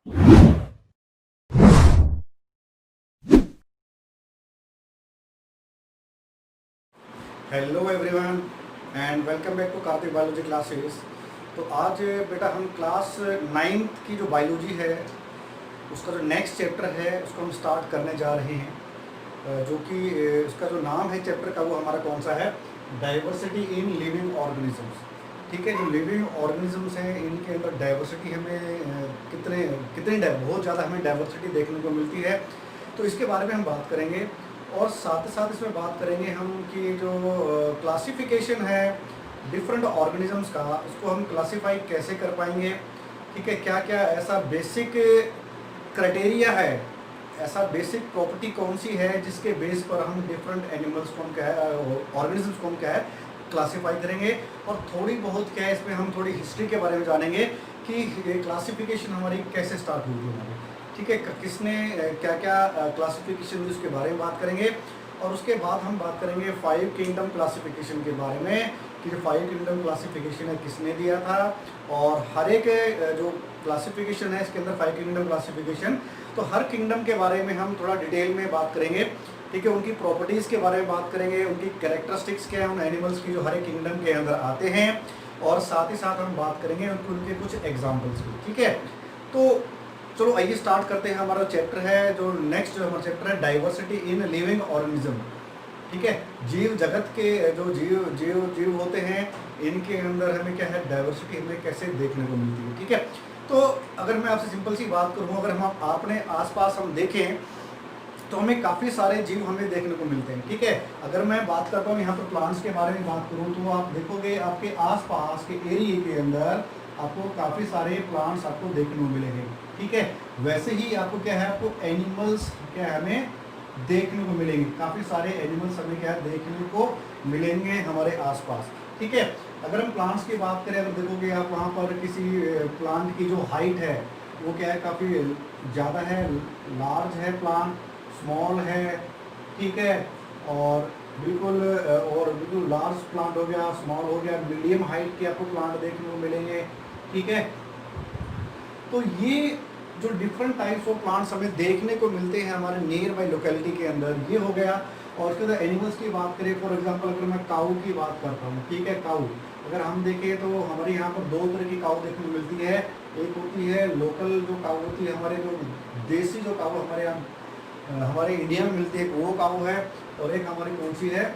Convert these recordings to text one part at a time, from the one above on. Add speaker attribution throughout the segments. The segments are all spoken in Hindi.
Speaker 1: Hello everyone and welcome back to Kartik biology classes. तो आज बेटा हम क्लास 9th की जो बायोलॉजी है उसका जो नेक्स्ट चैप्टर है उसको हम स्टार्ट करने जा रहे हैं, जो कि उसका जो नाम है चैप्टर का वो हमारा कौन सा है, डाइवर्सिटी इन लिविंग ऑर्गेनिजम्स। ठीक है, जो लिविंग ऑर्गेनिजम्स हैं इनके अंदर डाइवर्सिटी हमें बहुत ज़्यादा हमें डाइवर्सिटी देखने को मिलती है। तो इसके बारे में हम बात करेंगे और साथ ही साथ इसमें बात करेंगे हम कि जो क्लासिफिकेशन है डिफरेंट ऑर्गेनिजम्स का, उसको हम क्लासिफाई कैसे कर पाएंगे। ठीक है, क्या क्या ऐसा बेसिक क्राइटेरिया है, ऐसा बेसिक प्रॉपर्टी कौन सी है जिसके बेस पर हम डिफरेंट एनिमल्स को हम क्या है, ऑर्गेनिजम्स को हम क्या है क्लासिफाई करेंगे। और थोड़ी बहुत क्या है इसमें हम थोड़ी हिस्ट्री के बारे में जानेंगे कि ये क्लासिफिकेशन हमारी कैसे स्टार्ट हुई थी हमारी। ठीक है, किसने क्या क्या क्लासिफिकेशन हुई उसके बारे में बात करेंगे। और उसके बाद हम बात करेंगे 5 किंगडम क्लासिफिकेशन के बारे में कि जो 5 किंगडम क्लासिफिकेशन है किसने दिया था, और हर एक जो क्लासिफिकेशन है इसके अंदर 5 किंगडम क्लासिफिकेशन, तो हर किंगडम के बारे में हम थोड़ा डिटेल में बात करेंगे। ठीक है, उनकी प्रॉपर्टीज़ के बारे में बात करेंगे, उनकी कैरेक्टरिस्टिक्स क्या है उन एनिमल्स की जो हर एक किंगडम के अंदर आते हैं, और साथ ही साथ हम बात करेंगे उनके कुछ एग्जाम्पल्स की। ठीक है, तो चलो आइए स्टार्ट करते हैं। हमारा चैप्टर है जो नेक्स्ट जो हमारा चैप्टर है डाइवर्सिटी इन लिविंग ऑर्गेनिज्म। ठीक है, जीव जगत के जो जीव जीव जीव होते हैं इनके अंदर हमें क्या है डाइवर्सिटी हमें कैसे देखने को मिलती है। ठीक है, तो अगर मैं आपसे सिंपल सी बात करूँ, अगर हम अपने आसपास हम देखें तो हमें काफ़ी सारे जीव हमें देखने को मिलते हैं। ठीक है, अगर मैं बात करता हूँ यहाँ पर प्लांट्स के बारे में बात करूँ तो आप देखोगे आपके आसपास के एरिया के अंदर आपको काफ़ी सारे प्लांट्स आपको देखने को मिलेंगे। ठीक है, वैसे ही आपको क्या है, आपको एनिमल्स क्या है हमें देखने को मिलेंगे, काफ़ी सारे एनिमल्स हमें क्या है देखने को मिलेंगे हमारे आसपास। ठीक है, अगर हम प्लांट्स की बात करें, अगर देखोगे आप वहाँ पर किसी प्लांट की जो हाइट है वो क्या है काफ़ी ज़्यादा है, लार्ज है प्लांट, स्मॉल है। ठीक है, और बिल्कुल लार्ज प्लांट हो गया, स्मॉल हो गया, मीडियम हाइट के आपको प्लांट देखने को मिलेंगे। ठीक है, तो ये जो डिफरेंट टाइप्स ऑफ प्लांट्स हमें देखने को मिलते हैं हमारे नियर बाई लोकेलिटी के अंदर, ये हो गया। और उसके बाद एनिमल्स की बात करें, फॉर एग्जांपल अगर मैं काऊ की बात करता हूँ, ठीक है, काऊ अगर हम देखें तो हमारे यहाँ पर 2 तरह की काऊ देखने को मिलती है। एक होती है लोकल जो काऊ होती है, हमारे जो देसी जो काऊ हमारे यहाँ हमारे इंडिया में मिलती है वो काऊ है, और एक हमारी कौन सी है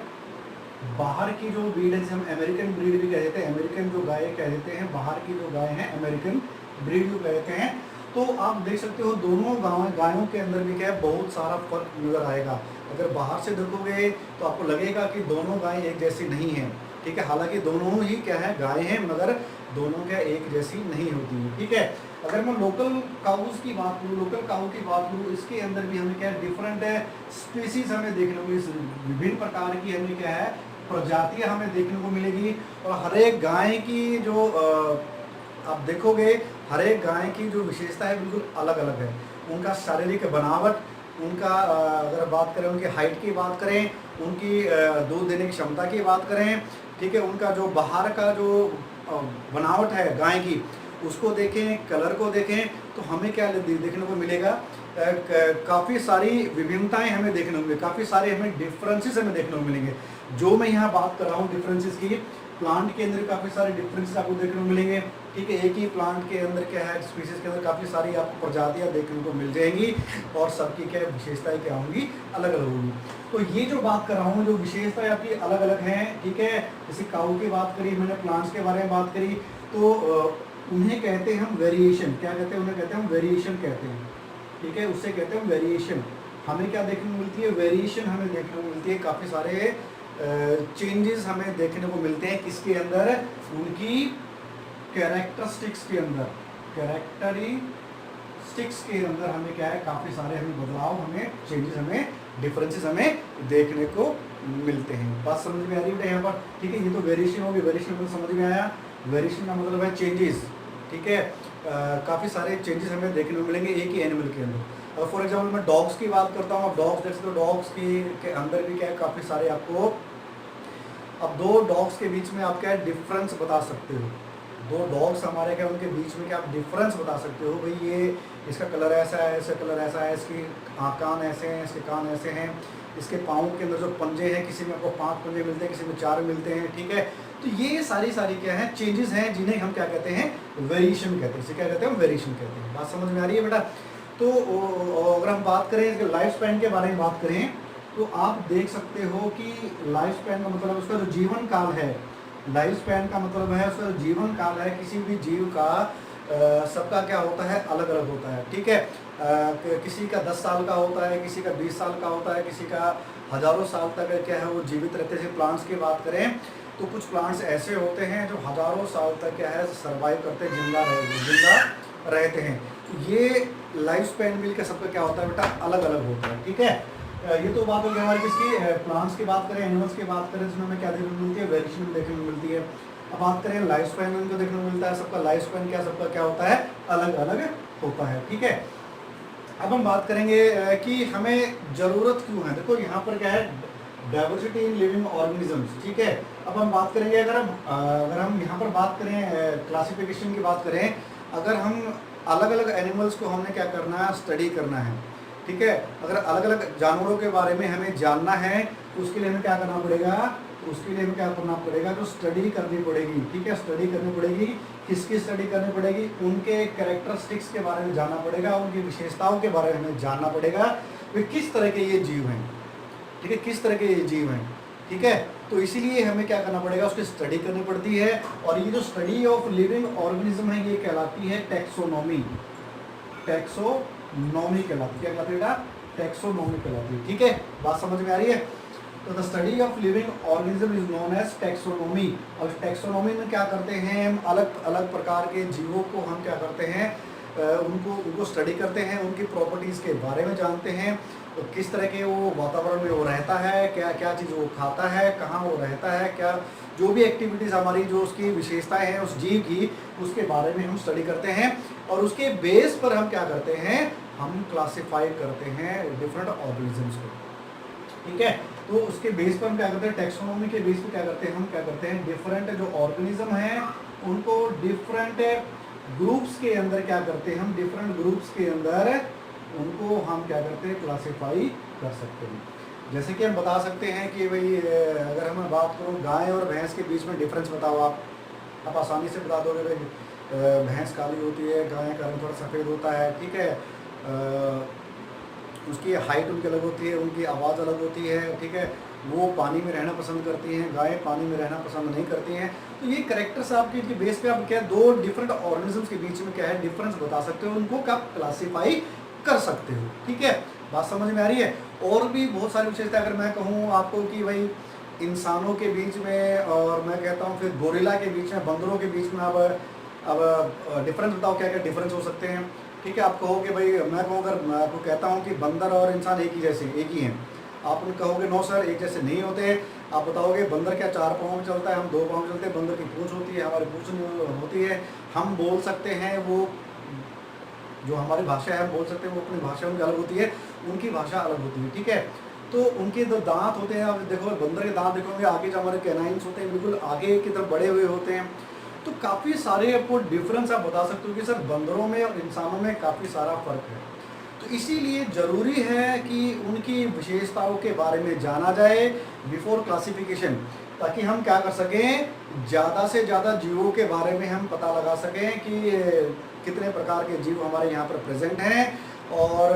Speaker 1: बाहर की जो ब्रीड है जिसे हम अमेरिकन ब्रीड भी कह देते हैं, अमेरिकन जो गाय कह देते हैं, बाहर की जो गाय हैं अमेरिकन ब्रीड जो कहते हैं। तो आप देख सकते हो दोनों गायों के अंदर भी क्या है बहुत सारा फर्क नज़र आएगा। अगर बाहर से देखोगे तो आपको लगेगा कि दोनों गायें एक जैसी नहीं हैं। ठीक है, हालांकि दोनों ही क्या है गाय हैं, मगर दोनों क्या एक जैसी नहीं होती है। ठीक है, अगर मैं लोकल काउस की बात करूँ, लोकल काऊ की बात करूँ, इसके अंदर भी हमें क्या है डिफरेंट स्पीसीज हमें देखने को, विभिन्न प्रकार की हमें क्या है प्रजातियां हमें देखने को मिलेगी। और हर एक गाय की जो आप देखोगे हर एक गाय की जो विशेषता है बिल्कुल अलग अलग है। उनका शारीरिक बनावट, उनका अगर बात करें उनकी हाइट की बात करें, उनकी दूध देने की क्षमता की बात करें, ठीक है, उनका जो बाहर का जो बनावट है गाय की उसको देखें, कलर को देखें, तो हमें क्या देखने को मिलेगा, काफ़ी सारी विभिन्नताएं हमें देखने को मिलेंगी, काफ़ी सारे हमें डिफरेंसेस हमें देखने को मिलेंगे। जो मैं यहाँ बात कर रहा हूँ डिफरेंसेस की, प्लांट के अंदर काफ़ी सारे डिफरेंसेस आपको देखने को मिलेंगे। ठीक है, एक ही प्लांट के अंदर क्या है स्पीसीज के अंदर काफ़ी सारी आपको प्रजातियाँ देखने को मिल जाएंगी, और सबकी क्या विशेषताएं क्या होंगी, अलग अलग होंगी। तो ये जो बात कर रहा हूँ जो विशेषताएं आपकी अलग अलग हैं, ठीक है, जैसे काऊ की बात करी मैंने, प्लांट्स के बारे में बात करी, तो उन्हें कहते हैं हम वेरिएशन। क्या कहते हैं उन्हें, कहते हैं हम वेरिएशन कहते हैं। ठीक है, उससे कहते हैं हम वेरिएशन। हमें क्या देखने को मिलती है, वेरिएशन हमें देखने को मिलती है, काफ़ी सारे चेंजेस हमें देखने को मिलते हैं किसके अंदर, उनकी कैरेक्टरिस्टिक्स के अंदर, कैरेक्टरिस्टिक्स के अंदर हमें क्या है काफ़ी सारे हमें बदलाव, हमें चेंजेस, हमें डिफरेंसेस हमें देखने को मिलते हैं। बात समझ में आ रही है यहाँ पर। ठीक है, ये तो वेरिएशन होगी, वेरिएशन मतलब समझ में आया, वेरिएशन का मतलब है चेंजेस। ठीक है, काफ़ी सारे चेंजेस हमें देखने को मिलेंगे एक ही एनिमल के अंदर। फॉर एग्जाम्पल मैं डॉग्स की बात करता हूँ, डॉग्स देख सकते हो, डॉग्स के अंदर भी क्या है काफ़ी सारे आपको, अब 2 डॉग्स के बीच में आप क्या डिफरेंस बता सकते हो, दो डॉग्स हमारे क्या उनके बीच में क्या आप डिफरेंस बता सकते हो भाई ये इसका कलर ऐसा है, इसका कलर ऐसा है, इसकी कान ऐसे हैं, इसके कान ऐसे हैं, इसके पाँव के अंदर जो पंजे हैं किसी में आपको 5 पंजे मिलते हैं, किसी में 4 मिलते हैं, ठीक है। तो ये सारी क्या है चेंजेस हैं जिन्हें हम क्या कहते हैं वेरिएशन कहते हैं। इसे क्या कहते हैं वेरिएशन कहते हैं। बात समझ में आ रही है बेटा। तो अगर हम बात करें इसके लाइफ स्पैन के बारे में बात करें तो आप देख सकते हो कि लाइफ स्पैन का मतलब उसका जो जीवन काल है, लाइफ स्पैन का मतलब है उसका जीवन काल है किसी भी जीव का सबका क्या होता है अलग अलग होता है, ठीक है। किसी का 10 साल का होता है, किसी का 20 साल का होता है, किसी का हजारों साल तक क्या है वो जीवित रहते हैं। प्लांट्स की बात करें तो कुछ प्लांट्स ऐसे होते हैं जो हजारों साल तक क्या है सर्वाइव करते हैं, जिंदा रहते हैं। तो ये लाइफ स्पैन मिल के सबका क्या होता है बेटा अलग अलग होता है, ठीक है। ये तो बात होगी हमारी किसकी प्लांट्स की बात करें, एनिमल्स की बात करें जिसमें हमें क्या देखने को मिलती है वेरिएशन देखने को मिलती है। अब बात करें लाइफ स्पैन उनको देखने को मिलता है, सबका लाइफ स्पैन क्या सबका क्या होता है अलग अलग होता है, ठीक है। अब हम बात करेंगे कि हमें ज़रूरत क्यों है। देखो यहाँ पर क्या है डाइवर्सिटी इन लिविंग ऑर्गेनिजम्स, ठीक है। अब हम बात करेंगे अगर हम यहाँ पर बात करें क्लासिफिकेशन की बात करें, अगर हम अलग अलग एनिमल्स को हमने क्या करना है स्टडी करना है, ठीक है। अगर अलग अलग जानवरों के बारे में हमें जानना है तो उसके लिए हमें क्या करना पड़ेगा, तो उसके लिए हमें क्या करना पड़ेगा तो स्टडी करनी पड़ेगी, ठीक है। स्टडी करनी पड़ेगी, किसकी स्टडी करनी पड़ेगी, उनके कैरेक्टरिस्टिक्स के बारे में जानना पड़ेगा, उनकी विशेषताओं के बारे में हमें जानना पड़ेगा वे किस तरह के ये जीव हैं, ठीक है, किस तरह के ये जीव हैं, ठीक है। तो इसीलिए हमें क्या करना पड़ेगा उसकी स्टडी करनी पड़ती है। और ये जो स्टडी ऑफ लिविंग ऑर्गेनिज्म है ये कहलाती है टैक्सोनॉमी, टैक्सोनॉमी कहलाती है, क्या कहलाती है टैक्सोनॉमी कहलाती है, ठीक है। बात समझ में आ रही है। तो the study of living organism is known as taxonomy. और टैक्सोनॉमी में क्या करते हैं हम अलग अलग प्रकार के जीवों को हम क्या करते हैं उनको स्टडी करते हैं, उनकी प्रॉपर्टीज़ के बारे में जानते हैं, तो किस तरह के वो वातावरण में वो रहता है, क्या क्या चीज़ वो खाता है, कहाँ वो रहता है, क्या जो भी एक्टिविटीज़ हमारी जो उसकी विशेषताएं हैं उस जीव की उसके बारे में हम स्टडी करते हैं। और उसके बेस पर हम क्या करते हैं हम क्लासीफाई करते हैं डिफरेंट ऑर्गेनिजम्स को, ठीक है। तो उसके बेस पर हम क्या करते हैं टैक्सोनॉमी के बेस पर क्या करते हैं हम क्या करते हैं डिफरेंट जो ऑर्गेनिज्म हैं उनको डिफरेंट ग्रुप्स के अंदर क्या करते हैं हम डिफरेंट ग्रुप्स के अंदर उनको हम क्या करते हैं क्लासीफाई कर सकते हैं। जैसे कि हम बता सकते हैं कि भाई अगर हम बात करूँ गाय और भैंस के बीच में डिफरेंस बताओ आप आसानी से बता दोगे भाई भैंस काली होती है, गाय का रंग थोड़ा सफ़ेद होता है, ठीक है। उसकी हाइट उनकी अलग होती है, उनकी आवाज़ अलग होती है, ठीक है। वो पानी में रहना पसंद करती हैं, गाय पानी में रहना पसंद नहीं करती हैं। तो ये करेक्टर्स आपके इनके बेस पे आप क्या दो डिफरेंट ऑर्गेनिजम्स के बीच में क्या है डिफरेंस बता सकते हो, उनको क्या क्लासीफाई कर सकते हो, ठीक है। बात समझ में आ रही है। और भी बहुत सारी विशेषता अगर मैं कहूँ आपको कि भाई इंसानों के बीच में और मैं कहता हूँ फिर गोरिल्ला के बीच में, बंदरों के बीच में अब डिफरेंस बताओ क्या क्या डिफरेंस हो सकते हैं, ठीक है। आप कहोगे भाई मैं कहूँ अगर मैं आपको कहता हूँ कि बंदर और इंसान एक ही हैं, आप उन कहोगे नो सर एक जैसे नहीं होते। आप बताओगे बंदर क्या 4 पाँव में चलता है, हम 2 पाँव में चलते हैं, बंदर की पूंछ होती है, हमारी पूंछ नहीं होती है। हम बोल सकते हैं वो जो हमारी भाषा है हम बोल सकते हैं, वो अपनी भाषा उनकी अलग होती है, उनकी भाषा अलग होती है, ठीक है। तो उनके जो दांत होते हैं आप देखो बंदर के दांत देखोगे आगे जो हमारे कैनाइन्स होते हैं बिल्कुल आगे की तरफ बड़े हुए होते हैं। तो काफ़ी सारे आपको डिफरेंस आप बता सकते हो कि सर बंदरों में और इंसानों में काफ़ी सारा फ़र्क है। तो इसीलिए ज़रूरी है कि उनकी विशेषताओं के बारे में जाना जाए बिफोर क्लासिफिकेशन, ताकि हम क्या कर सकें ज़्यादा से ज़्यादा जीवों के बारे में हम पता लगा सकें कि कितने प्रकार के जीव हमारे यहाँ पर प्रेजेंट हैं और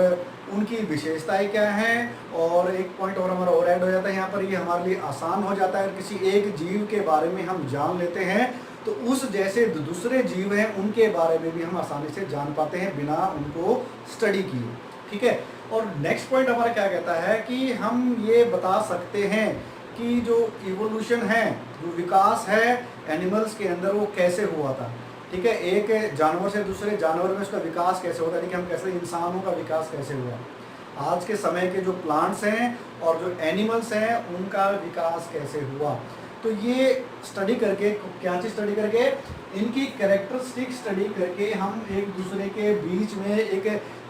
Speaker 1: उनकी विशेषताएं क्या हैं। और एक पॉइंट और हमारा और ऐड हो जाता है यहाँ पर, ये हमारे लिए आसान हो जाता है किसी एक जीव के बारे में हम जान लेते हैं तो उस जैसे दूसरे जीव हैं उनके बारे में भी हम आसानी से जान पाते हैं बिना उनको स्टडी किए, ठीक है। और नेक्स्ट पॉइंट हमारा क्या कहता है कि हम ये बता सकते हैं कि जो इवोल्यूशन है, जो विकास है एनिमल्स के अंदर वो कैसे हुआ था, ठीक है। एक जानवर से दूसरे जानवर में उसका विकास कैसे होता है, यानी कि हम कैसे इंसानों का विकास कैसे हुआ, आज के समय के जो प्लांट्स हैं और जो एनिमल्स हैं उनका विकास कैसे हुआ। तो ये स्टडी करके क्या चीज़ स्टडी करके इनकी कैरेक्टरिस्टिक स्टडी करके हम एक दूसरे के बीच में एक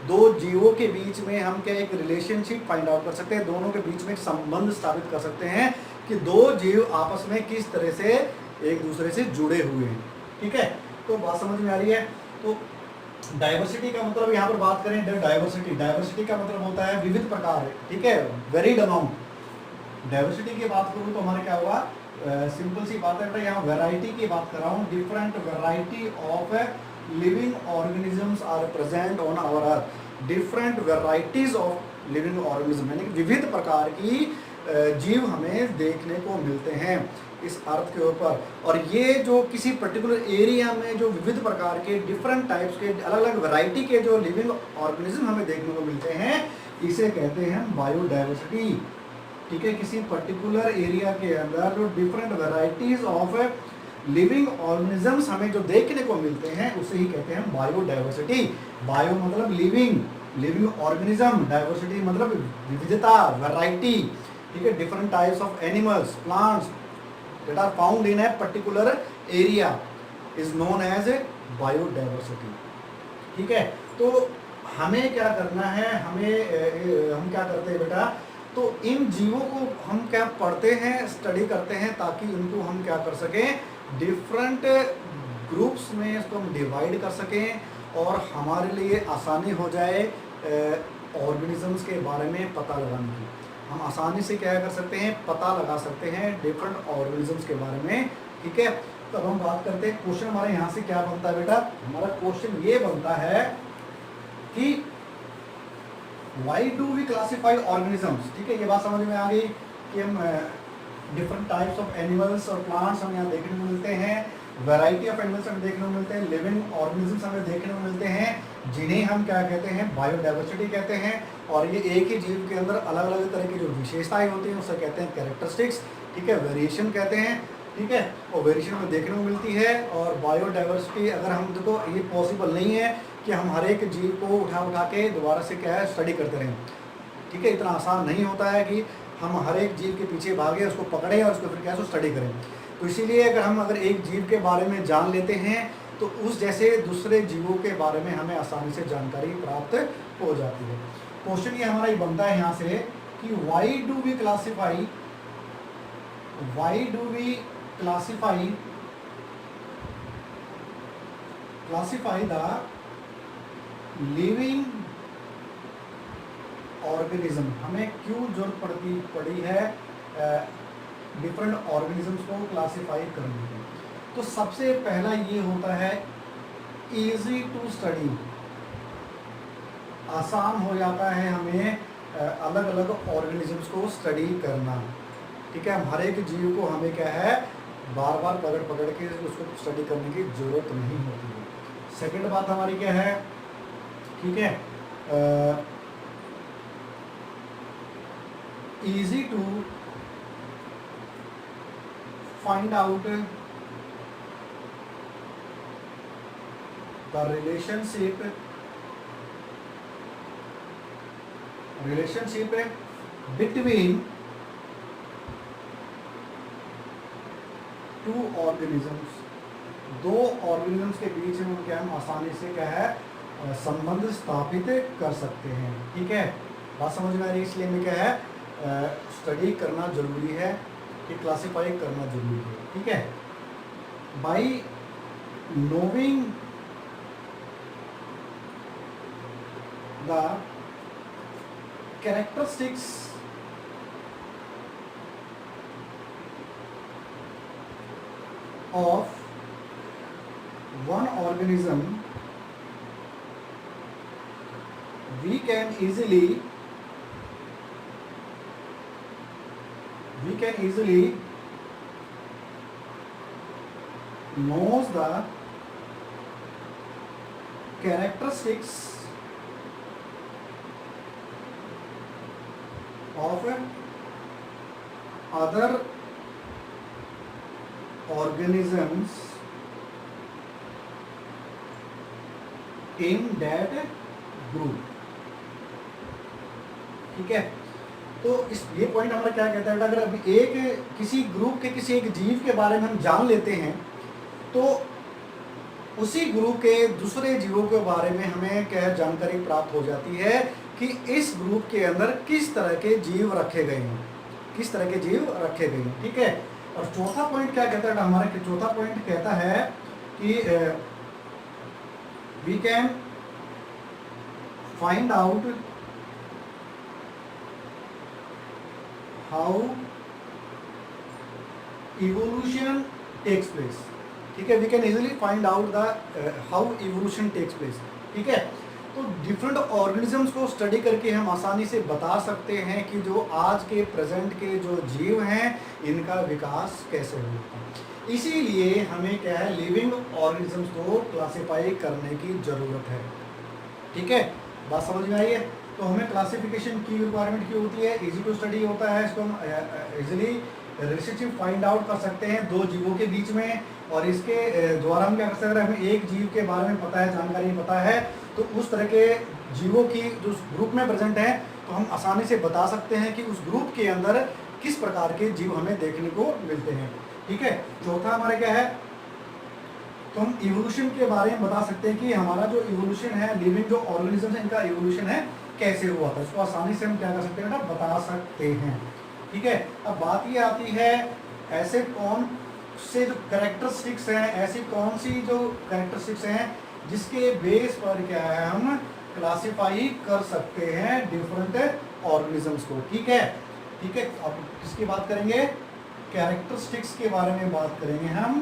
Speaker 1: दो जीवों के बीच में हम क्या एक रिलेशनशिप फाइंड आउट कर सकते हैं, दोनों के बीच में एक संबंध स्थापित कर सकते हैं कि दो जीव आपस में किस तरह से एक दूसरे से जुड़े हुए हैं, ठीक है। तो बात समझ में आ रही है। तो डाइवर्सिटी का मतलब यहाँ पर बात करें, डाइवर्सिटी, डाइवर्सिटी का मतलब होता है विविध प्रकार, ठीक है, वेरिड अमाउंट। डाइवर्सिटी की बात करूँ तो हमारे क्या हुआ, सिंपल सी बात है बेटा, यहाँ वैरायटी की बात कर रहा हूँ। Different variety of living organisms are present on our earth. Different varieties of living organism, यानी विविध प्रकार की जीव हमें देखने को मिलते हैं इस अर्थ के ऊपर। और ये जो किसी पर्टिकुलर एरिया में जो विविध प्रकार के डिफरेंट टाइप्स के अलग अलग वैरायटी के जो लिविंग ऑर्गेनिज्म हमें देखने को मिलते हैं, इसे कहते हैं बायोडाइवर्सिटी। ठीक है, किसी पर्टिकुलर एरिया के अंदर जो different varieties of living organisms हमें जो देखने को मिलते हैं उसे ही कहते हैं बायोडाइवर्सिटी। बायो मतलब लिविंग, लिविंग ऑर्गेनिज्म, डाइवर्सिटी मतलब विविधता, वैरायटी। ठीक है, different types of animals, plants that are found in a particular area is known as biodiversity। ठीक है, तो हमें क्या करना है, हम क्या करते हैं बेटा, तो इन जीवों को हम क्या पढ़ते हैं, स्टडी करते हैं, ताकि इनको हम क्या कर सकें, डिफरेंट ग्रुप्स में इसको हम डिवाइड कर सकें और हमारे लिए आसानी हो जाए ऑर्गेनिजम्स के बारे में पता लगाने की। हम आसानी से क्या कर सकते हैं, पता लगा सकते हैं डिफरेंट ऑर्गेनिजम्स के बारे में। ठीक है, तो अब हम बात करते हैं, क्वेश्चन हमारे यहाँ से क्या बनता है बेटा, हमारा क्वेश्चन ये बनता है कि why do we classify organisms. ठीक है, ये बात समझ में आ गई कि हम डिफरेंट टाइप्स ऑफ एनिमल्स और प्लांट्स हमें यहाँ देखने को मिलते हैं, वैरायटी ऑफ एनिमल्स हमें देखने को मिलते हैं, लिविंग ऑर्गेनिजम्स हमें देखने को मिलते हैं, जिन्हें हम क्या कहते हैं, बायोडाइवर्सिटी कहते हैं। और ये एक ही जीव के अंदर अलग अलग तरह की जो विशेषताएं होती हैं उसे कहते हैं कैरेक्टरिस्टिक्स। ठीक है, वेरिएशन कहते हैं। ठीक है, और वेरिएशन हमें देखने को मिलती है। और बायोडाइवर्सिटी अगर हम देखो, ये पॉसिबल नहीं है कि हम हर एक जीव को उठा के दोबारा से क्या है स्टडी करते रहें। ठीक है, इतना आसान नहीं होता है कि हम हर एक जीव के पीछे भागे, उसको पकड़ें और उसको फिर क्या है स्टडी करें। तो इसीलिए अगर एक जीव के बारे में जान लेते हैं तो उस जैसे दूसरे जीवों के बारे में हमें आसानी से जानकारी प्राप्त हो जाती है। क्वेश्चन ये हमारा ही बनता है यहाँ से कि why do we classify the living organism. हमें क्यों जरूरत पड़ी है डिफरेंट ऑर्गेनिजम्स को क्लासीफाई करने की। तो सबसे पहला ये होता है इजी टू स्टडी, आसान हो जाता है हमें अलग अलग ऑर्गेनिजम्स को स्टडी करना। ठीक है, हम हर एक जीव को हमें क्या है बार बार पकड़ के उसको स्टडी करने की जरूरत नहीं होती है। सेकंड बात हमारी क्या है, ठीक है, easy to find out the relationship between two organisms। दो ऑर्गेनिजम्स के बीच में क्या हम आसानी से क्या है संबंध स्थापित कर सकते हैं। ठीक है, बात समझ में आ रही है। इसलिए में क्या है स्टडी करना जरूरी है, कि क्लासीफाई करना जरूरी है। ठीक है, by नोविंग the characteristics of one organism we can easily knows the characteristics of other organisms in that group। ठीक है, तो ये पॉइंट हमारा क्या कहता है, अगर अभी किसी ग्रुप के किसी एक जीव के बारे में हम जान लेते हैं तो उसी ग्रुप के दूसरे जीवों के बारे में हमें क्या जानकारी प्राप्त हो जाती है कि इस ग्रुप के अंदर किस तरह के जीव रखे गए हैं। ठीक है, और चौथा पॉइंट क्या कहता है हमारा, चौथा पॉइंट कहता है कि we can find out how evolution takes place. ठीक है, we can easily find out the how evolution takes place. ठीक है, तो डिफरेंट ऑर्गेनिजम्स को स्टडी करके हम आसानी से बता सकते हैं कि जो आज के प्रेजेंट के जो जीव हैं इनका विकास कैसे हुआ। इसीलिए हमें क्या है, लिविंग ऑर्गेनिजम्स को क्लासिफाई करने की ज़रूरत है। ठीक है, बात समझ में आई है? तो हमें क्लासिफिकेशन की रिक्वायरमेंट क्यों होती है? इजी टू स्टडी होता है, इसको हम इजीली रिलेशनशिप फाइंड आउट कर सकते हैं दो जीवों के बीच में, और इसके द्वारा हम क्या कर सकते हैं, हमें एक जीव के बारे में पता है, जानकारी पता है, तो उस तरह के जीवों की जो ग्रुप में प्रेजेंट है तो हम आसानी से बता सकते हैं कि उस ग्रुप के अंदर किस प्रकार के जीव हमें देखने को मिलते हैं। ठीक है, चौथा हमारा क्या है, तो हम इवोल्यूशन के बारे में बता सकते हैं कि हमारा जो इवोल्यूशन है, लिविंग जो ऑर्गेनिज्म है इनका इवोल्यूशन है कैसे हुआ था, इसको आसानी से हम क्या कर सकते हैं, बता सकते हैं। ठीक है, अब बात ये आती है ऐसे कौन से जो कैरेक्टरिस्टिक्स हैं, ऐसी कौन सी जो कैरेक्टरिस्टिक्स हैं जिसके बेस पर क्या है हम क्लासिफाई कर सकते हैं डिफरेंट ऑर्गेनिजम्स को। ठीक है, ठीक है, अब किसकी बात करेंगे, कैरेक्टरिस्टिक्स के बारे में बात करेंगे हम।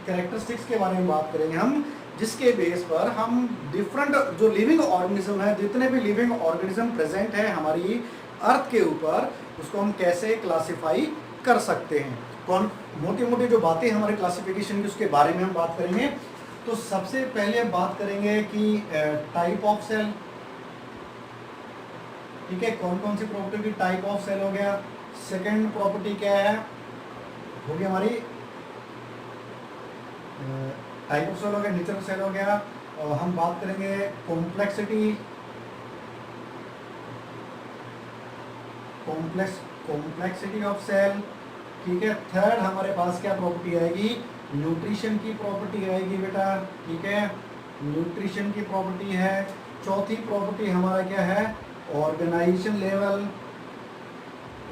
Speaker 1: कैरेक्टरिस्टिक्स के बारे में बात करेंगे हम, जिसके बेस पर हम डिफरेंट जो लिविंग ऑर्गेनिज्म है, जितने भी लिविंग ऑर्गेनिज्म प्रेजेंट है हमारी अर्थ के ऊपर, उसको हम कैसे क्लासिफाई कर सकते हैं। कौन मोटी मोटी जो बातें हमारे क्लासिफिकेशन की उसके बारे में हम बात करेंगे। तो सबसे पहले हम बात करेंगे कि टाइप ऑफ सेल। ठीक है, कौन कौन सी प्रॉपर्टी की टाइप ऑफ सेल हो गया। सेकंड प्रॉपर्टी क्या है, होगी हमारी टाइप ऑफ सेल हो गया, नेचर ऑफ सेल हो गया। और हम बात करेंगे कॉम्प्लेक्सिटी ऑफ सेल। ठीक है, थर्ड हमारे पास क्या प्रॉपर्टी आएगी, न्यूट्रिशन की प्रॉपर्टी आएगी बेटा। ठीक है, न्यूट्रिशन की प्रॉपर्टी है। चौथी प्रॉपर्टी हमारा क्या है, ऑर्गेनाइजेशन लेवल।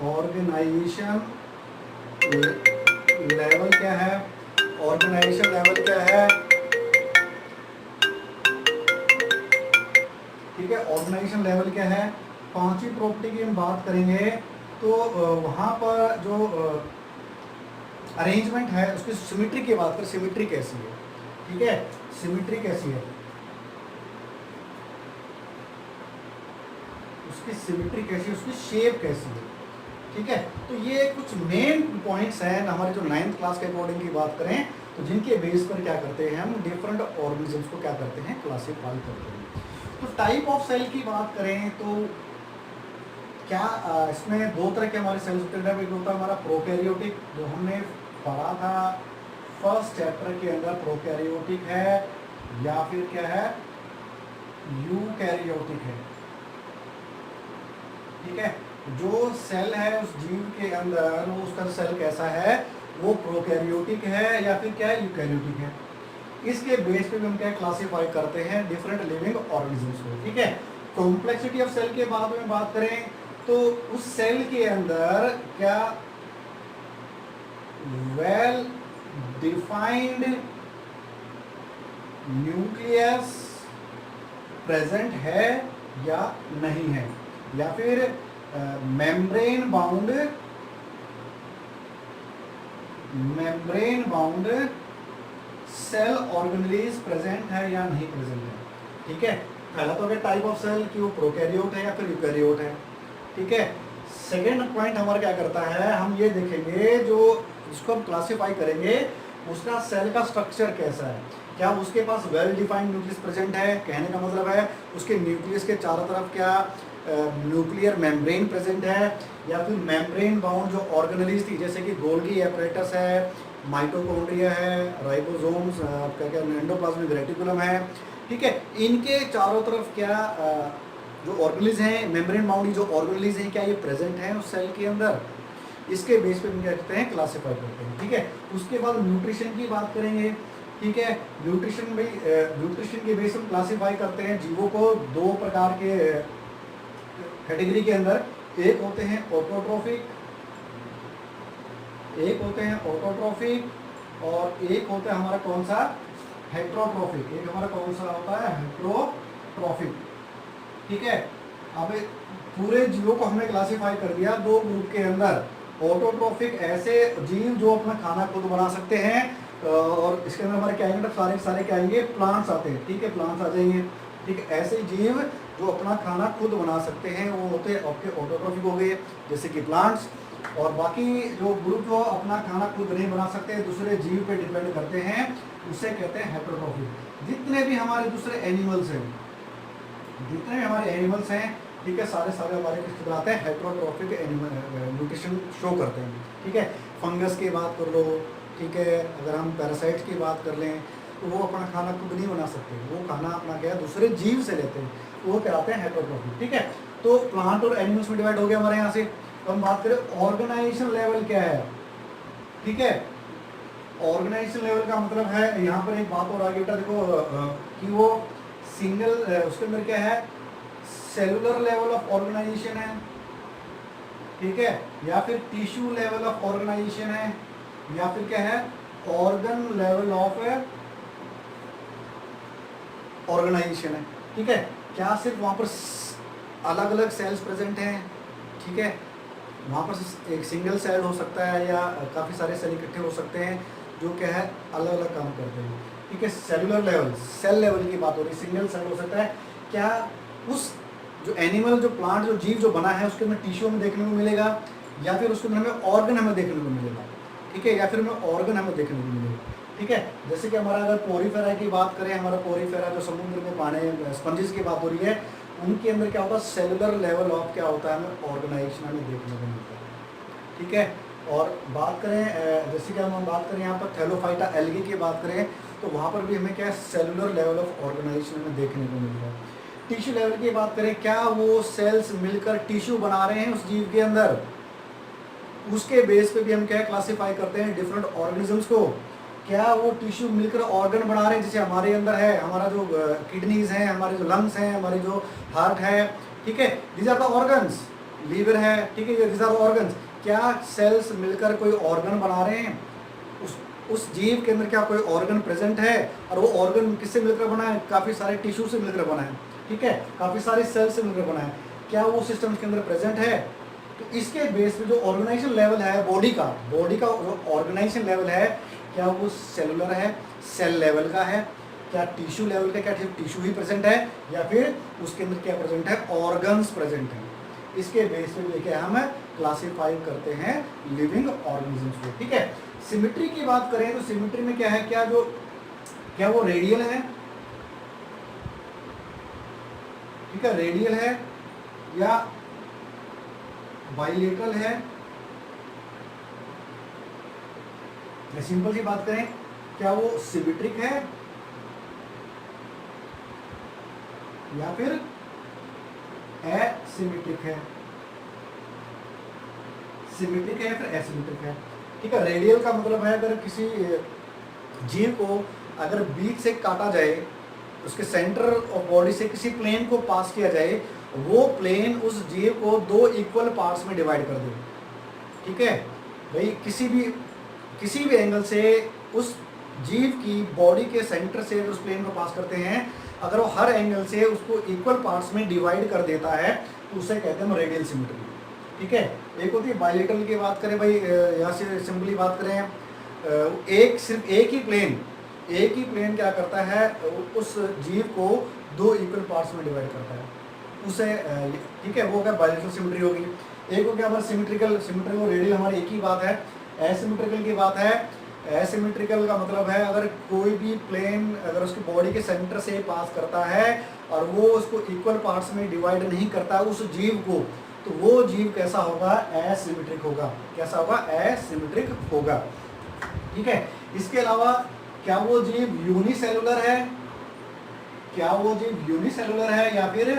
Speaker 1: ऑर्गेनाइजेशन लेवल क्या है, ऑर्गेनाइजेशन लेवल क्या है। ठीक है, ऑर्गेनाइजेशन लेवल क्या है। पांचवी प्रॉपर्टी की हम बात करेंगे तो वहाँ पर जो अरेंजमेंट है उसकी सिमेट्री की बात करें, सिमेट्री कैसी है। ठीक है, सिमेट्री कैसी है, उसकी सिमेट्री कैसी है, उसकी शेप कैसी है। ठीक है, तो ये कुछ मेन पॉइंट्स हैं हमारे जो 9th क्लास के अकॉर्डिंग की बात करें तो जिनके बेस पर क्या करते हैं हम डिफरेंट ऑर्गेनिजम्स को क्या करते हैं, क्लासिफाई करते हैं। तो टाइप ऑफ सेल की बात करें तो क्या इसमें दो तरह के हमारे सेल्स होते हैं। एक होता है हमारा प्रोकैरियोटिक, जो हमने पढ़ा था फर्स्ट चैप्टर के अंदर, प्रोकैरियोटिक है या फिर क्या है, यूकैरियोटिक है। ठीक है, जो सेल है उस जीव के अंदर वो उसका सेल कैसा है, वो प्रोकैरियोटिक है या फिर क्या है, यूकैरियोटिक है। इसके बेस पे भी हम क्या क्लासिफाई करते हैं डिफरेंट लिविंग ऑर्गेनिजम्स को। ठीक है, कॉम्प्लेक्सिटी ऑफ सेल के बाद में बात करें तो उस सेल के अंदर क्या वेल डिफाइंड न्यूक्लियस प्रेजेंट है या नहीं है, या फिर membrane bound cell organelles present है या नहीं प्रेजेंट है। ठीक है, पहला तो टाइप ऑफ सेल कि वो प्रोकैरियोट है या फिर यूकैरियोट है। ठीक है, सेकेंड पॉइंट हमारा क्या करता है, हम ये देखेंगे जो इसको हम क्लासिफाई करेंगे उसका सेल का स्ट्रक्चर कैसा है। क्या उसके पास वेल डिफाइंड न्यूक्लियस प्रेजेंट है, कहने का मतलब है उसके न्यूक्लियस के चारों तरफ क्या न्यूक्लियर मेम्ब्रेन प्रेजेंट है, या फिर मेम्ब्रेन बाउंड जो ऑर्गेनेल्स थी जैसे कि गोल्गी एपरेटस है, माइटोकॉन्ड्रिया है, राइबोसोम्स, क्या एंडोप्लाज्मिक रेटिकुलम है। ठीक है, इनके चारों तरफ क्या जो ऑर्गेनेल्स हैं, मेम्ब्रेन बाउंड जो ऑर्गेनेल्स हैं, क्या ये प्रेजेंट हैं उस सेल के अंदर। इसके बेस पे हम क्या करते हैं, क्लासिफाई करते हैं। ठीक है, उसके बाद न्यूट्रिशन की बात करेंगे। ठीक है, न्यूट्रिशन के बेस हम क्लासिफाई करते हैं जीवों को दो प्रकार के कैटेगरी के अंदर। एक होते हैं ऑटोट्रोफिक और एक होता है हमारा कौन सा, हेट्रोट्रोफिक। एक हमारा कौन सा होता है, हेट्रोट्रोफिक। ठीक है, अब पूरे जीवों को हमने क्लासिफाई कर दिया दो ग्रुप के अंदर। ऑटोट्रोफिक ऐसे जीव जो अपना खाना खुद बना सकते हैं, और इसके अंदर हमारे क्या आएंगे, सारे सारे क्या आएंगे, प्लांट्स आते हैं। ठीक है, प्लांट्स आ जाएंगे। ठीक है, ऐसे जीव जो अपना खाना खुद बना सकते हैं वो होते हैं आपके ऑटोट्रोफिक हो गए, जैसे कि प्लांट्स। और बाकी जो ग्रुप जो अपना खाना खुद नहीं बना सकते, दूसरे जीव पे डिपेंड करते हैं, उसे कहते हैं हेट्रोट्रोफिक। जितने भी हमारे दूसरे एनिमल्स हैं, जितने भी हमारे एनिमल्स हैं, ठीक है, सारे सारे हमारे किस तरह आते हैं, हेट्रोट्रोफिक एनिमल न्यूट्रिशन शो करते हैं। ठीक है, फंगस की बात कर लो, ठीक है, अगर हम पैरासाइट्स की बात कर लें तो वो अपना खाना खुद नहीं बना सकते, वो खाना अपना क्या है दूसरे जीव से लेते हैं, वो कहलाते हैं हेट्रोट्रोफिक। ठीक है, तो प्लांट और एनिमल्स में डिवाइड हो गया हमारे यहाँ से। तो हम बात करें ऑर्गेनाइजेशन लेवल क्या है। ठीक है, ऑर्गेनाइजेशन लेवल का मतलब है, यहाँ पर एक बात और आगे बेटा देखो कि वो सिंगल, उसके अंदर क्या है, सेलुलर लेवल ऑफ ऑर्गेनाइजेशन है, ठीक है, या फिर टिश्यू लेवल ऑफ ऑर्गेनाइजेशन है, या फिर क्या है, ऑर्गन लेवल ऑफ ऑर्गेनाइजेशन है। ठीक है, क्या सिर्फ वहाँ पर अलग अलग सेल्स प्रेजेंट हैं, ठीक है, वहाँ पर एक सिंगल सेल हो सकता है या काफ़ी सारे सेल इकट्ठे हो सकते हैं जो क्या है अलग अलग काम करते हैं। ठीक है, सेलुलर लेवल, सेल लेवल की बात हो रही है, सिंगल सेल हो सकता है। क्या उस जो एनिमल, जो प्लांट, जो जीव जो बना है उसके अंदर टिश्यू हमें देखने को मिलेगा, या फिर उसके अंदर हमें ऑर्गन हमें देखने को मिलेगा। ठीक है, या फिर हमें ऑर्गन हमें देखने को मिलेगा। ठीक है, जैसे कि हमारा अगर पोरीफेरा की बात करें, हमारा पोरीफेरा जो समुद्र में पाने स्पंजिस की बात हो रही है, उनके अंदर क्या होता है, सेलुलर लेवल ऑफ क्या होता है, हमें ऑर्गेनाइजेशन हमें देखने को मिलता है। ठीक है, और बात करें जैसे कि हम बात करें यहाँ पर थैलोफाइटा एल्गी की बात करें, तो वहाँ पर भी हमें क्या है, सेलुलर लेवल ऑफ ऑर्गेनाइजेशन हमें देखने को मिल रहा है। टिश्यू लेवल की बात करें, क्या वो सेल्स मिलकर टिश्यू बना रहे हैं उस जीव के अंदर, उसके बेस पे भी हम क्या क्लासीफाई करते हैं डिफरेंट ऑर्गेनिजम्स को। क्या वो टिश्यू मिलकर ऑर्गन बना रहे हैं, जैसे हमारे अंदर है, हमारा जो किडनीज हैं, हमारे जो लंग्स हैं, हमारे जो हार्ट है, ठीक है, these are the organs, liver है, ठीक है, दीज आर ऑर्गन्स। क्या सेल्स मिलकर कोई ऑर्गन बना रहे हैं, उस जीव के अंदर क्या कोई ऑर्गन प्रेजेंट है, और वो ऑर्गन किससे मिलकर बना है, काफ़ी सारे टिश्यू से मिलकर बना है। ठीक है, काफ़ी सारे सेल्स से मिलकर बना है। क्या वो सिस्टम के अंदर प्रेजेंट है, तो इसके बेस पे जो ऑर्गेनाइजेशन लेवल है बॉडी का जो ऑर्गेनाइजेशन लेवल है, क्या वो सेलुलर है, सेल लेवल का है, क्या टिश्यू लेवल का, क्या टिश्यू ही प्रेजेंट है, या फिर उसके अंदर क्या प्रेजेंट है, ऑर्गन्स प्रेजेंट है। इसके बेस पे लेके हम क्लासीफाई करते हैं लिविंग ऑर्गेनिजम्स को। ठीक है, सिमेट्री की बात करें तो सिमेट्री में क्या है, क्या वो रेडियल है, ठीक है, रेडियल है या बाइलेटरल है, या सिंपल सी बात करें, क्या वो सिमेट्रिक है या फिर एसिमेट्रिक है, सिमेट्रिक है या फिर एसिमेट्रिक है। ठीक है, रेडियल का मतलब है अगर किसी जीव को अगर बीच से काटा जाए, उसके सेंटर ऑफ बॉडी से किसी प्लेन को पास किया जाए, वो प्लेन उस जीव को दो इक्वल पार्ट्स में डिवाइड कर दे। ठीक है भाई, किसी भी एंगल से उस जीव की बॉडी के सेंटर से उस प्लेन को पास करते हैं, अगर वो हर एंगल से उसको इक्वल पार्ट्स में डिवाइड कर देता है तो उसे कहते हैं रेडियल सिमेट्री। ठीक है, एक होती है बाइलेटरल की बात करें भाई, यहाँ से सिंपली बात करें, सिर्फ एक ही प्लेन क्या करता है, उस जीव को दो इक्वल पार्ट्स में डिवाइड करता है, उसे ठीक है, वो क्या बाइलेटरल सिमेट्री होगी। एक हो गया हमारा सिमेट्रिकल और रेडियल हमारी एक ही बात है। एसिमेट्रिकल की बात है, एसिमेट्रिकल का मतलब है अगर कोई भी प्लेन अगर उसकी बॉडी के सेंटर से पास करता है और वो उसको इक्वल पार्ट्स में डिवाइड नहीं करता उस जीव को, तो वो जीव कैसा होगा, एसिमेट्रिक होगा। कैसा होगा, एसिमेट्रिक होगा। ठीक है, इसके अलावा क्या वो जीव यूनिसेलुलर है, या फिर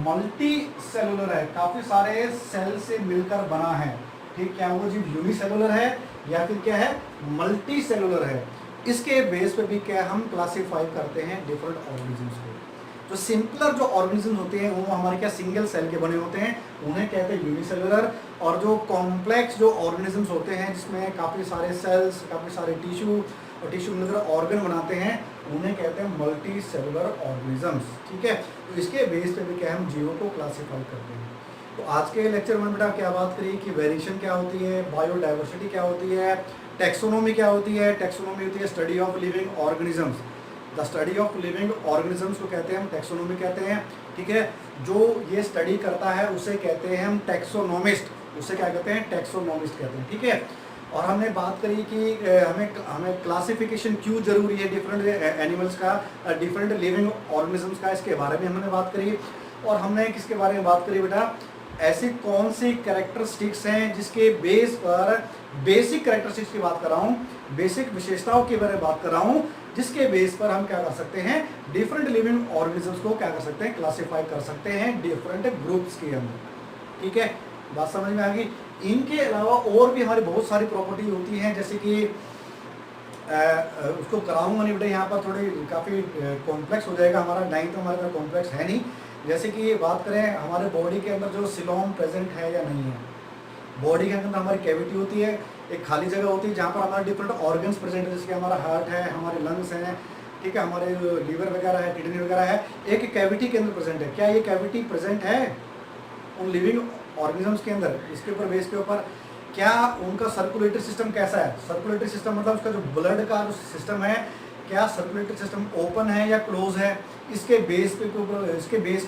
Speaker 1: मल्टी सेलुलर है, काफी सारे सेल से मिलकर बना है। ठीक, क्या वो जीव यूनिसेलुलर है या फिर क्या है, मल्टी सेलुलर है। इसके बेस पे भी क्या हम क्लासीफाई करते हैं डिफरेंट ऑर्गेनिजम्स को। जो सिंपलर जो ऑर्गेनिज्म होते हैं वो हमारे क्या सिंगल सेल के बने होते हैं, उन्हें कहते हैं यूनिसेलुलर। और जो कॉम्प्लेक्स जो ऑर्गेनिजम्स होते हैं जिसमें काफ़ी सारे सेल्स, काफ़ी सारे टिश्यू और टिश्यू मिलकर ऑर्गन बनाते हैं, उन्हें कहते हैं मल्टी सेलुलर ऑर्गेनिजम्स। ठीक है, तो इसके बेस पे भी क्या हम जीवों को क्लासीफाई करते हैं। तो आज के लेक्चर में बेटा क्या बात करी कि वेरिएशन क्या होती है, बायोडाइवर्सिटी क्या होती है, टैक्सोनॉमी क्या होती है। टैक्सोनॉमी होती है study of living organisms. The study of living organisms को कहते हैं हम टैक्सोनॉमी कहते हैं। ठीक है, जो ये स्टडी करता है उसे कहते हैं हम टैक्सोनॉमिस्ट, उसे क्या कहते हैं, टैक्सोनॉमिस्ट कहते हैं। ठीक है, और हमने बात करी कि हमें क्लासिफिकेशन क्यों जरूरी है डिफरेंट एनिमल्स का, डिफरेंट लिविंग ऑर्गेनिजम्स का, इसके बारे में हमने बात करी। और हमने किसके बारे में बात करी बेटा, ऐसी कौन सी कैरेक्टरिस्टिक्स हैं जिसके बेस पर, बेसिक कैरेक्टरिस्टिक्स की बात कर रहा हूँ, बेसिक विशेषताओं के बारे में बात कर रहा हूँ, जिसके बेस पर हम क्या कर सकते हैं, डिफरेंट लिविंग ऑर्गेनिजम्स को क्या कर सकते हैं, क्लासीफाई कर सकते हैं डिफरेंट ग्रुप्स के अंदर। ठीक है, बात समझ में आ गई। इनके अलावा और भी हमारी बहुत सारी प्रॉपर्टी होती हैं, जैसे कि उसको कराऊंगा नहीं बेटा, यहाँ पर थोड़ी काफ़ी कॉम्प्लेक्स हो जाएगा हमारा, नहीं तो हमारे पास कॉम्प्लेक्स है नहीं। जैसे कि बात करें हमारे बॉडी के अंदर जो सिलोम प्रेजेंट है या नहीं है, बॉडी के अंदर हमारी कैविटी होती है, एक खाली जगह होती है जहाँ पर हमारे डिफरेंट ऑर्गन्स प्रेजेंट है, जैसे हमारा हार्ट है, हमारे लंग्स हैं, ठीक है, हमारे लीवर वगैरह है, किडनी वगैरह है, एक कैविटी के अंदर प्रेजेंट है। क्या ये कैविटी प्रेजेंट है उन लिविंग ऑर्गेनिजम्स के अंदर? इसके ऊपर बेस के ऊपर क्या उनका सर्कुलेटरी सिस्टम कैसा है? सर्कुलेटरी सिस्टम मतलब उसका जो ब्लड का जो सिस्टम है, क्या सर्कुलेटरी सिस्टम ओपन है या क्लोज है? इसके बेस के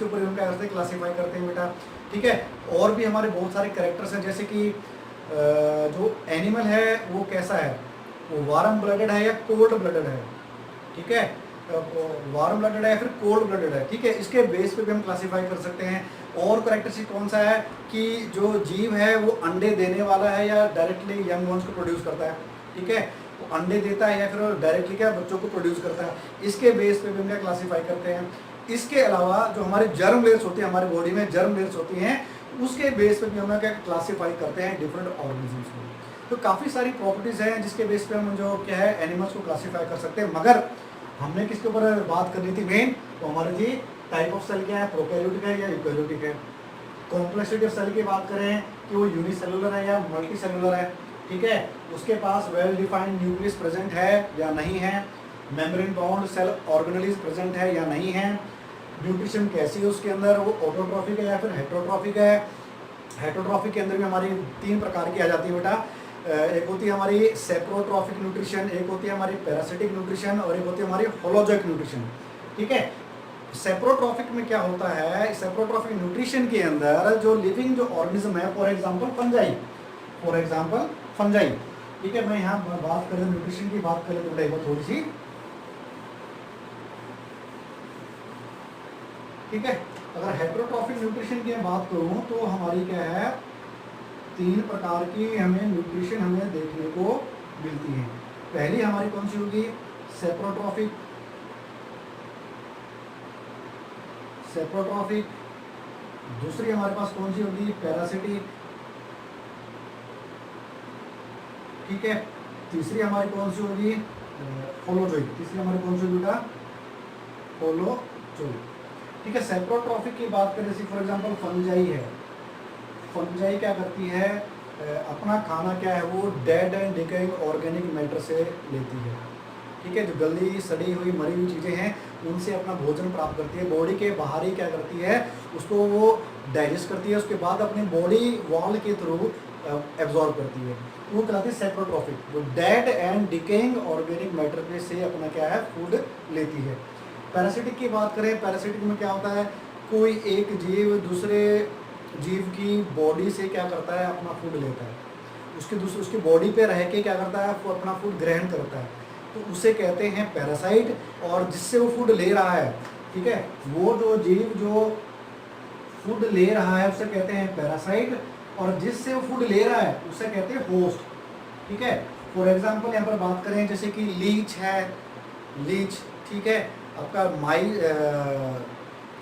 Speaker 1: ऊपर हम क्या करते हैं, क्लासीफाई करते हैं बेटा। ठीक है, और भी हमारे बहुत सारे कैरेक्टर्स हैं, जैसे कि जो एनिमल है वो कैसा है, वो वार्म ब्लडेड है या कोल्ड ब्लडेड है। ठीक है, वार्म ब्लडेड है फिर कोल्ड ब्लडेड है। ठीक है, इसके बेस पे भी हम क्लासीफाई कर सकते हैं। और कैरेक्टरिस्टिक कौन सा है कि जो जीव है वो अंडे देने वाला है या डायरेक्टली यंग वंस को प्रोड्यूस करता है। ठीक है, वो अंडे देता है या फिर डायरेक्टली क्या बच्चों को प्रोड्यूस करता है, इसके बेस पे भी हम क्या क्लासीफाई करते हैं। इसके अलावा जो हमारे जर्म लेयर्स होती है, हमारे बॉडी में जर्म लेयर्स होती हैं, उसके बेस पे भी हम क्या क्लासीफाई करते हैं डिफरेंट ऑर्गेनिजम्स को। तो काफ़ी सारी प्रॉपर्टीज़ हैं जिसके बेस पे हम जो क्या है एनिमल्स को क्लासीफाई कर सकते हैं। मगर हमने किसके ऊपर बात करनी थी मेन, तो हमारी थी टाइप ऑफ सेल क्या है, प्रोकैरियोटिक है या यूकैरियोटिक है। कॉम्प्लेक्सिटी ऑफ सेल की बात करें कि वो यूनिसेलुलर है या मल्टी सेलुलर है। ठीक है, उसके पास वेल डिफाइंड न्यूक्लियस प्रेजेंट है या नहीं है, membrane bound cell organelles present है या नहीं है, न्यूट्रिशन कैसी है उसके अंदर, वो ऑटोट्रॉफिक है या फिर हेटरोट्रॉफिक है। हेटरोट्रॉफिक के अंदर भी हमारी 3 प्रकार की आ जाती है बेटा, एक होती है हमारी सेप्रोट्रॉफिक न्यूट्रिशन, एक होती है हमारी पैरासिटिक न्यूट्रिशन और एक होती है हमारी होलोजोइक न्यूट्रिशन। ठीक है, सेप्रोट्रॉफिक में क्या होता है, सेप्रोट्रॉफिक न्यूट्रिशन के अंदर जो लिविंग जो ऑर्गेनिज्म है, फॉर एग्जांपल फंजाई। ठीक है, मैं यहाँ बात करें न्यूट्रिशन की बात करें तो बेटा थोड़ी सी, ठीक है, अगर हेटरोट्रॉफिक न्यूट्रिशन की बात करूँ तो हमारी क्या है, 3 प्रकार की हमें न्यूट्रिशन हमें देखने को मिलती है। पहली हमारी कौन सी होगी, सेप्रोट्रॉफिक। दूसरी हमारे पास कौन सी होगी, पैरासिटिक। ठीक है, तीसरी हमारी कौन सी होगी, होलोजोइक। तीसरी हमारी कौन सी होगी, होलोजोइक। ठीक है, सेप्रोट्रॉफिक की बात करें जैसे फॉर एग्जांपल फंजाई है। फंजाई क्या करती है, अपना खाना क्या है, वो dead and decaying organic matter से लेती है। ठीक है, जो गली सड़ी हुई मरी हुई चीज़ें हैं उनसे अपना भोजन प्राप्त करती है। बॉडी के बाहर ही क्या करती है, उसको वो डाइजेस्ट करती है, उसके बाद अपनी बॉडी वॉल के थ्रू एब्जॉर्ब करती है, वो कहलाती है सेप्रोट्रॉफिक। वो dead and decaying organic matter पे से अपना क्या है, फूड लेती है। पैरासिटिक की बात करें, पैरासिटिक में क्या होता है, कोई एक जीव दूसरे जीव की बॉडी से क्या करता है, अपना फूड लेता है, उसकी बॉडी पे रह के क्या करता है, वो अपना फूड ग्रहण करता है, तो उसे कहते हैं पैरासाइट। और जिससे वो फूड ले रहा है, ठीक है, वो जो जीव जो फूड ले रहा है उसे कहते हैं पैरासाइट, और जिससे वो फूड ले रहा है उसे कहते हैं होस्ट। ठीक है, फॉर एग्जांपल यहाँ पर बात करें जैसे कि लीच है, लीच, ठीक है, आपका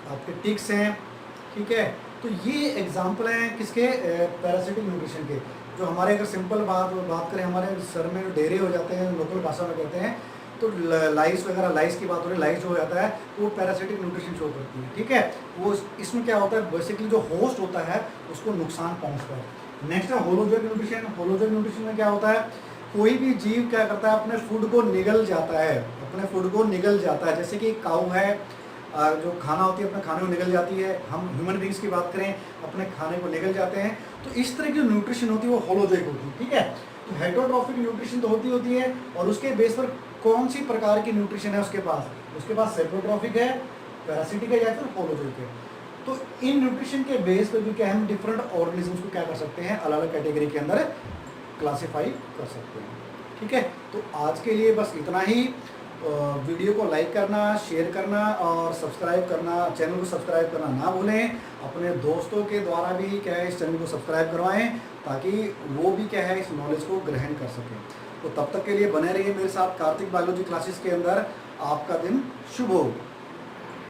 Speaker 1: आपके टिक्स हैं। ठीक है, तो ये एग्जांपल हैं किसके, पैरासिटिक न्यूट्रिशन के। जो हमारे अगर सिंपल बात करें, हमारे सर में डेरे हो जाते हैं, लोकल भाषा में कहते हैं, तो लाइस वगैरह, लाइस की बात हो रही है, लाइस जो हो जाता है तो वो पैरासिटिक न्यूट्रिशन शो करती है, ठीक है। वो इसमें क्या होता है, बेसिकली जो होस्ट होता है उसको नुकसान पहुंचता है। नेक्स्ट है होलोजोइक न्यूट्रिशन। होलोजोइक न्यूट्रिशन में क्या होता है, कोई भी जीव क्या करता है, अपने फूड को निगल जाता है, अपने फूड को निगल जाता है। जैसे कि काऊ है, जो खाना होती है अपने खाने को निगल जाती है, हम ह्यूमन बींग्स की बात करें अपने खाने को निगल जाते हैं। तो इस तरह की जो न्यूट्रिशन होती है वो होलोजोइक होती है, ठीक है। तो हेटरोट्रॉफिक न्यूट्रिशन तो होती है, और उसके बेस पर कौन सी प्रकार की न्यूट्रिशन है उसके पास सेप्रोट्रॉफिक है, पैरासिटिक है या फिर होलोजोइक है। तो इन न्यूट्रिशन के बेस पर भी क्या हम डिफरेंट ऑर्गेनिजम्स को क्या कर सकते हैं, अलग अलग कैटेगरी के अंदर क्लासीफाई कर सकते हैं, ठीक है। तो आज के लिए बस इतना ही। वीडियो को लाइक करना, शेयर करना और सब्सक्राइब करना, चैनल को सब्सक्राइब करना ना भूलें। अपने दोस्तों के द्वारा भी क्या है इस चैनल को सब्सक्राइब करवाएं, ताकि वो भी क्या है इस नॉलेज को ग्रहण कर सकें। तो तब तक के लिए बने रहिए मेरे साथ कार्तिक बायोलॉजी क्लासेस के अंदर। आपका दिन शुभ हो।